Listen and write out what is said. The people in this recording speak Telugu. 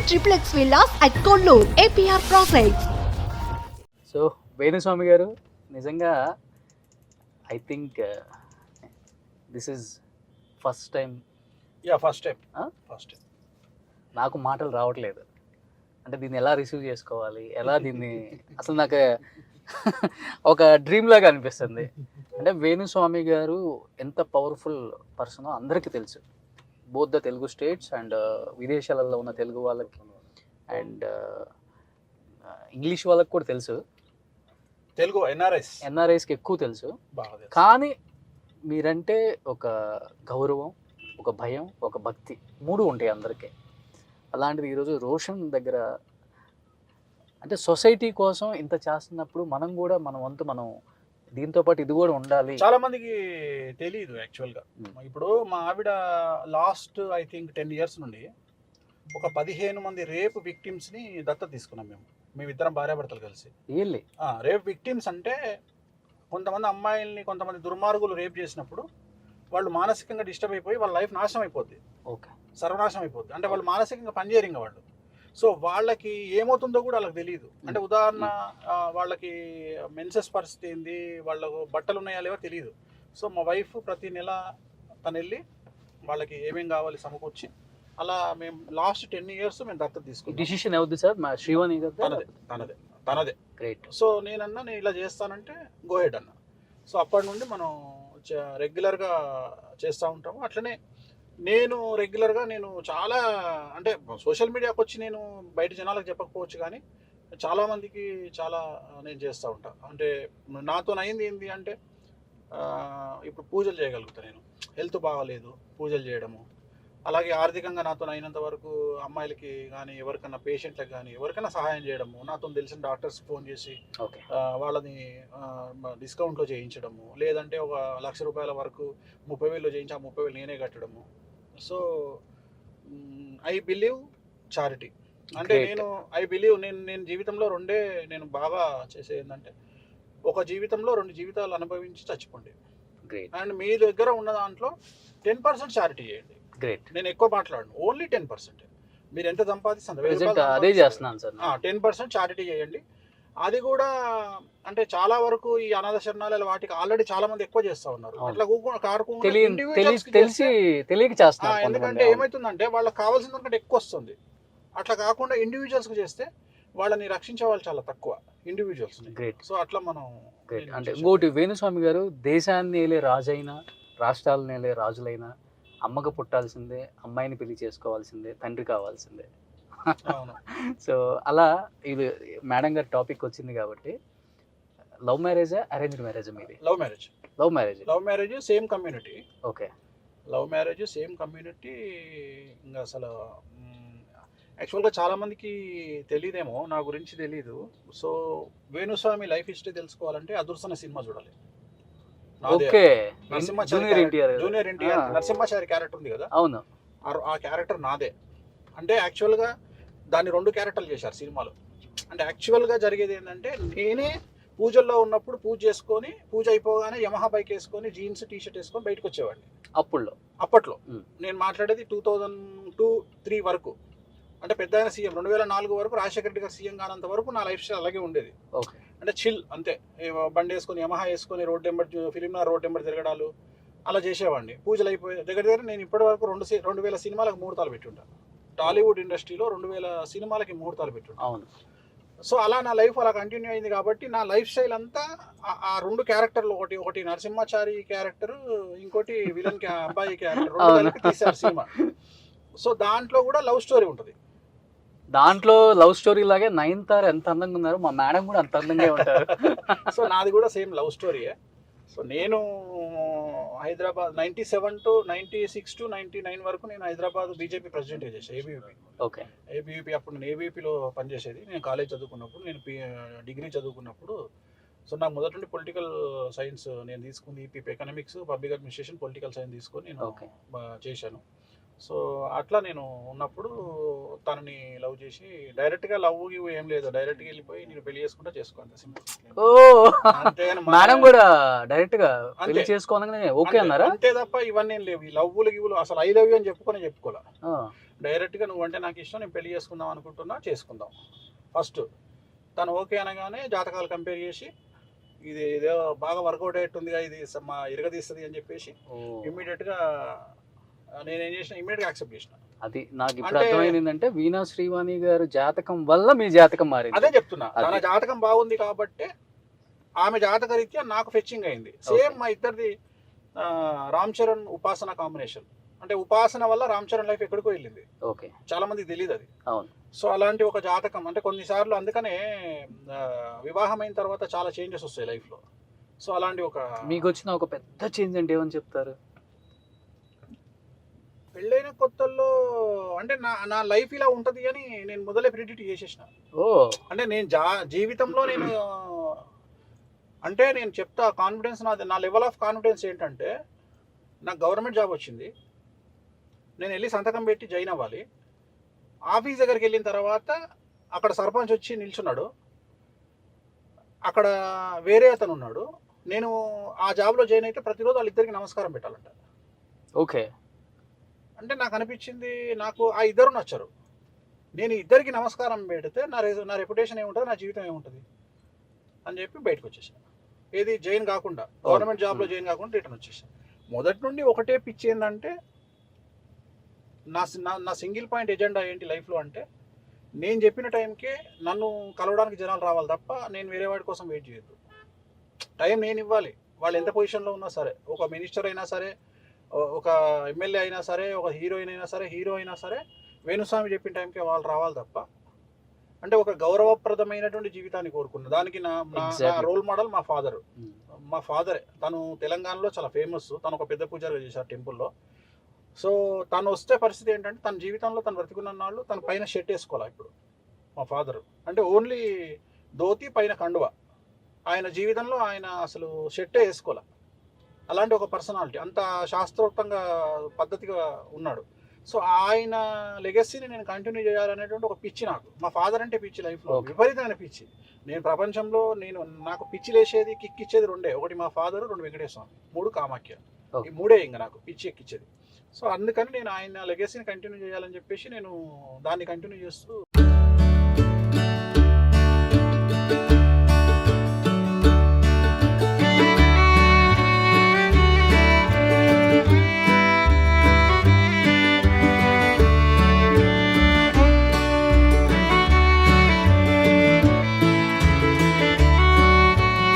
triplex villas at Kollur, APR Projects. So Venu Swamy గారు నిజంగా I think this is first time first time నాకు మాటలు రావట్లేదు. అంటే దీన్ని ఎలా రిసీవ్ చేసుకోవాలి, ఎలా దీన్ని అసలు నాకు ఒక డ్రీమ్ లాగా అనిపిస్తుంది. అంటే వేణుస్వామి గారు ఎంత పవర్ఫుల్ పర్సనో అందరికీ తెలుసు, both the Telugu states and విదేశాలలో ఉన్న తెలుగు వాళ్ళకి అండ్ ఇంగ్లీష్ వాళ్ళకి కూడా తెలుసు, తెలుగు ఎన్ఆర్ఐస్కి ఎక్కువ తెలుసు. కానీ మీరంటే ఒక గౌరవం, ఒక భయం, ఒక భక్తి మూడు ఉంటాయి అందరికీ. అలాంటిది ఈరోజు రోషన్ దగ్గర అంటే సొసైటీ కోసం ఇంత చేస్తున్నప్పుడు మనం కూడా మన వంతు మనం దీంతో పాటు ఇది కూడా ఉండాలి. చాలా మందికి తెలియదు యాక్చువల్గా. ఇప్పుడు మా ఆవిడ లాస్ట్ ఐ థింక్ 10 years నుండి ఒక 15 మంది రేప్ విక్టిమ్స్ని దత్తత తీసుకున్నాం మేమిద్దరం భార్యాభర్తలు కలిసి. రేప్ విక్టిమ్స్ అంటే కొంతమంది అమ్మాయిల్ని కొంతమంది దుర్మార్గులు రేప్ చేసినప్పుడు వాళ్ళు మానసికంగా డిస్టర్బ్ అయిపోయి వాళ్ళ లైఫ్ నాశనం అయిపోద్ది, సర్వనాశనం అయిపోద్ది. అంటే వాళ్ళు మానసికంగా పనిచేయరు ఇంకా వాళ్ళు. సో వాళ్ళకి ఏమవుతుందో కూడా వాళ్ళకి తెలియదు. అంటే ఉదాహరణ, వాళ్ళకి మెన్సెస్ పరిస్థితి ఏంది, వాళ్ళకు బట్టలు ఉన్నాయా లేవో తెలియదు. సో మా వైఫ్ ప్రతి నెల తను వెళ్ళి వాళ్ళకి ఏమేం కావాలి సమకూర్చి అలా మేము లాస్ట్ 10 years మేము దత్తత తీసుకున్నాం. డిసిషన్ అవుద్ది సార్ మా శ్రీవాణి తనదే గ్రేట్. సో నేను ఇలా చేస్తానంటే గో హెడ్ అన్న. సో అప్పటి నుండి మనం రెగ్యులర్గా చేస్తూ ఉంటాము. అట్లనే నేను రెగ్యులర్గా నేను చాలా అంటే సోషల్ మీడియాకి వచ్చి నేను బయట జనాలకు చెప్పకపోవచ్చు, కానీ చాలామందికి చాలా నేను చేస్తూ ఉంటాను. అంటే నాతో అయింది ఏంటి అంటే ఇప్పుడు పూజలు చేయగలుగుతాను నేను, హెల్త్ బాగాలేదు పూజలు చేయడము. అలాగే ఆర్థికంగా నాతో అయినంత వరకు అమ్మాయిలకి కానీ ఎవరికైనా పేషెంట్లకు కానీ ఎవరికైనా సహాయం చేయడము, నాతో తెలిసిన డాక్టర్స్ ఫోన్ చేసి వాళ్ళని డిస్కౌంట్లో చేయించడము, లేదంటే ఒక ₹1,00,000 వరకు 30,000లో చేయించి ఆ 30,000 నేనే కట్టడము. So I believe charity. అంటే నేను జీవితంలో నేను బాగా చేసేది ఏంటంటే ఒక జీవితంలో 2 జీవితాలు అనుభవించి చచ్చిపోండి. అండ్ మీ దగ్గర ఉన్న దాంట్లో 10% చారిటీ చేయండి. నేను ఎక్కువ మాట్లాడను, ఓన్లీ 10%. మీరు ఎంత సంపాదిస్తున్నారు అదే చేస్తున్నాను సార్. 10% చారిటీ చేయండి. అది కూడా అంటే చాలా వరకు ఈ అనాథ శరణాలయాల వాటికి ఆల్రెడీ చాలా మంది ఎక్కువ చేస్తా ఉన్నారు. అట్లా తెలియక చేస్తున్నారు. ఎందుకంటే ఏమైతుందంటే వాళ్ళకి కావాల్సిన దానికంటే ఎక్కువ వస్తుంది. అట్లా కాకుండా ఇండివిజువల్స్ కి చేస్తే వాళ్ళని రక్షించే వాళ్ళు చాలా తక్కువ, ఇండివిజువల్స్. గ్రేట్. సో అట్లా మనం అంటే ఇంకోటి, వేణుస్వామి గారు దేశాన్ని ఏలే రాజైనా రాష్ట్రాలను ఏలే రాజులైనా అమ్మకు పుట్టాల్సిందే, అమ్మాయిని పెళ్లి చేసుకోవాల్సిందే, తండ్రి కావాల్సిందే. సో అలా ఇది మేడం గారి టాపిక్ వచ్చింది కాబట్టి, లవ్ మ్యారేజా అరేంజ్డ్ మ్యారేజా మీది? Love marriage same community. Okay, love marriage same community. ఇంకా అసలు యాక్చువల్గా చాలా మందికి తెలియదేమో, నా గురించి తెలీదు. సో వేణుస్వామి లైఫ్ హిస్టరీ తెలుసుకోవాలంటే అదుర్సన సినిమా చూడాలి. జూనియర్ ఎన్టీఆర్ నరసింహాచారి క్యారెక్టర్ ఉంది కదా, అవును, ఆ క్యారెక్టర్ నాదే. అంటే యాక్చువల్గా దాన్ని 2 క్యారెక్టర్లు చేశారు సినిమాలో. అంటే యాక్చువల్గా జరిగేది ఏంటంటే, నేనే పూజల్లో ఉన్నప్పుడు పూజ చేసుకొని, పూజ అయిపోగానే యమహా బైక్ వేసుకొని జీన్స్ టీషర్ట్ వేసుకొని బయటకు వచ్చేవాడిని. అప్పట్లో నేను మాట్లాడేది 2002-3 వరకు. అంటే పెద్ద ఆయన సీఎం 2004 వరకు, రాజశేఖర రెడ్డి గారు సీఎం కానంత వరకు నా లైఫ్ స్టైల్ అలాగే ఉండేది. అంటే చిల్ అంతే, బండి వేసుకొని యమహా వేసుకొని road number Filmnagar road number తిరగడాలు అలా చేసేవాడిని. పూజలు అయిపోయి దగ్గర నేను ఇప్పటి వరకు 2000 సినిమాలకు ముహూర్తాలు పెట్టుంటాను. టాలీవుడ్ ఇండస్ట్రీలో 2000 సినిమాలకి ముహూర్తాలు పెట్టుంటాను. అవును. సో అలా నా లైఫ్ అలా కంటిన్యూ అయింది కాబట్టి నా లైఫ్ స్టైల్ అంతా ఆ 2 క్యారెక్టర్లు, ఒకటి నరసింహాచారి క్యారెక్టర్, ఇంకోటి విలన్ అబ్బాయి క్యారెక్టర్, 2 కలిపి తీశారు సినిమా. సో దాంట్లో కూడా లవ్ స్టోరీ ఉంటుంది. దాంట్లో లవ్ స్టోరీ లాగే నయనతార ఎంత అందంగా ఉన్నారు, మా మేడం కూడా అంత అందంగా ఉంటారు. సో నాది కూడా సేమ్ లవ్ స్టోరీయే. సో నేను హైదరాబాద్ 96 to 99 వరకు నేను హైదరాబాద్ బీజేపీ ప్రెసిడెంట్ చేశాను, ఏబీవీపీ. అప్పుడు నేను ఏబీవీపీలో పనిచేసేది. నేను కాలేజ్ చదువుకున్నప్పుడు, నేను డిగ్రీ చదువుకున్నప్పుడు. సో నాకు మొదటి నుండి పొలిటికల్ సైన్స్ నేను తీసుకుంది, EP economics, public administration, political science తీసుకొని నేను చేశాను. సో అట్లా నేను ఉన్నప్పుడు తనని లవ్ చేసి, డైరెక్ట్గా లవ్ ఏం లేదు, డైరెక్ట్గా వెళ్ళిపోయి నేను పెళ్లి చేసుకుంటా చేసుకోండి సింపుల్. మేడం కూడా డైరెక్ట్ గా పెళ్లి చేసుకోవాలని ఓకే అన్నారా? అంతే తప్ప ఇవన్నీ లేవు, ఈ లవ్వులు గివ్వులు అసలు ఐ లవ్ యూ అని చెప్పుకోలే. డైరెక్ట్గా నువ్వంటే నాకు ఇష్టం, నేను పెళ్లి చేసుకుందాం అనుకుంటున్నా, చేసుకుందాం. ఫస్ట్ తను ఓకే అనగానే జాతకాలు కంపేర్ చేసి ఇది ఇదో బాగా వర్కౌట్ అయ్యేట్టుందిగా, ఇది మా ఇరగదీస్తుంది అని చెప్పేసి ఇమ్మీడియట్గా నేనేం చేసిన, ఇమ్మీడియట్గా యాక్సెప్ట్ చేసిన. అది నాకు ఇప్పుడు అర్థమైంది ఏంటంటే వీణా శ్రీవాణి గారు జాతకం వల్ల మీ జాతకం మారింది. అదే చెప్తున్నా, తన జాతకం బాగుంది కాబట్టి ఆమె జాతక రీత్యా నాకు ఫెచ్చింగ్ అయింది. సేమ్ మా ఇద్దరిది రామ్ చరణ్ ఉపాసన కాంబినేషన్. అంటే ఉపాసన వల్ల రామ్ చరణ్ లైఫ్ ఎక్కడికో వెళ్ళింది. ఓకే, చాలా మందికి తెలియదు అది. అవును. సో అలాంటి ఒక జాతకం అంటే కొన్నిసార్లు అందుకనే వివాహం అయిన తర్వాత చాలా చేంజెస్ వస్తాయి లైఫ్లో. సో అలాంటి ఒక మీకు వచ్చిన ఒక పెద్ద చేంజ్ అంటే ఏమని చెప్తారు? పెళ్ళైన కొత్తల్లో అంటే నా లైఫ్ ఇలా ఉంటుంది అని నేను మొదలే ప్రిడిక్ట్ చేసేసిన. అంటే నేను జీవితంలో నేను అంటే నేను చెప్తా, కాన్ఫిడెన్స్ నా లెవెల్ ఆఫ్ కాన్ఫిడెన్స్ ఏంటంటే, నాకు గవర్నమెంట్ జాబ్ వచ్చింది, నేను వెళ్ళి సంతకం పెట్టి జాయిన్ అవ్వాలి. ఆఫీస్ దగ్గరికి వెళ్ళిన తర్వాత అక్కడ సర్పంచ్ వచ్చి నిల్చున్నాడు, అక్కడ వేరే అతను ఉన్నాడు. నేను ఆ జాబ్లో జాయిన్ అయితే ప్రతిరోజు వాళ్ళిద్దరికి నమస్కారం పెట్టాలంట. ఓకే, అంటే నాకు అనిపించింది, నాకు ఆ ఇద్దరు నచ్చరు. నేను ఇద్దరికి నమస్కారం పెడితే నా రెప్యుటేషన్ ఏముంటుంది, నా జీవితం ఏముంటుంది అని చెప్పి బయటకు వచ్చేసాను. ఏది జాయిన్ కాకుండా, గవర్నమెంట్ జాబ్లో జాయిన్ కాకుండా రిటర్న్ వచ్చేసాను. మొదటి నుండి ఒకటే పిచ్చి ఏంటంటే, నా సింగిల్ పాయింట్ ఎజెండా ఏంటి లైఫ్లో అంటే, నేను చెప్పిన టైంకే నన్ను కలవడానికి జనాలు రావాలి తప్ప నేను వేరే వాడి కోసం వెయిట్ చేయొద్దు. టైం నేను ఇవ్వాలి. వాళ్ళు ఎంత పొజిషన్లో ఉన్నా సరే, ఒక మినిస్టర్ అయినా సరే, ఒక ఎమ్మెల్యే అయినా సరే, ఒక హీరోయిన్ అయినా సరే, హీరో అయినా సరే, వేణుస్వామి చెప్పిన టైంకే వాళ్ళు రావాలి తప్ప. అంటే ఒక గౌరవప్రదమైనటువంటి జీవితాన్ని కోరుకున్నా. దానికి నా రోల్ మోడల్ మా ఫాదరు. మా ఫాదరే, తను తెలంగాణలో చాలా ఫేమస్. తను ఒక పెద్ద పూజారిగా చేశారు టెంపుల్లో. సో తను వస్తే పరిస్థితి ఏంటంటే, తన జీవితంలో తను బ్రతికున్న నాళ్ళు తన పైన షర్ట్ వేసుకోవాలి. ఇప్పుడు మా ఫాదరు అంటే ఓన్లీ ధోతి పైన కండువ. ఆయన జీవితంలో ఆయన అసలు షర్టే వేసుకోవాలి. అలాంటి ఒక పర్సనాలిటీ, అంత శాస్త్రోక్తంగా పద్ధతిగా ఉన్నాడు. సో ఆయన లెగసీని నేను కంటిన్యూ చేయాలనేటువంటి ఒక పిచ్చి నాకు. మా ఫాదర్ అంటే పిచ్చి, లైఫ్లో విపరీతమైన పిచ్చి. నేను ప్రపంచంలో నాకు పిచ్చి లేచేది, కిక్ ఇచ్చేది రెండే. ఒకటి మా ఫాదరు, రెండు వెంకటేశ్వర, మూడు కామాఖ్య. ఈ మూడే ఇంకా నాకు పిచ్చి ఎక్కిచ్చేది. సో అందుకని నేను ఆయన లెగసీని కంటిన్యూ చేయాలని చెప్పేసి నేను దాన్ని కంటిన్యూ చేస్తూ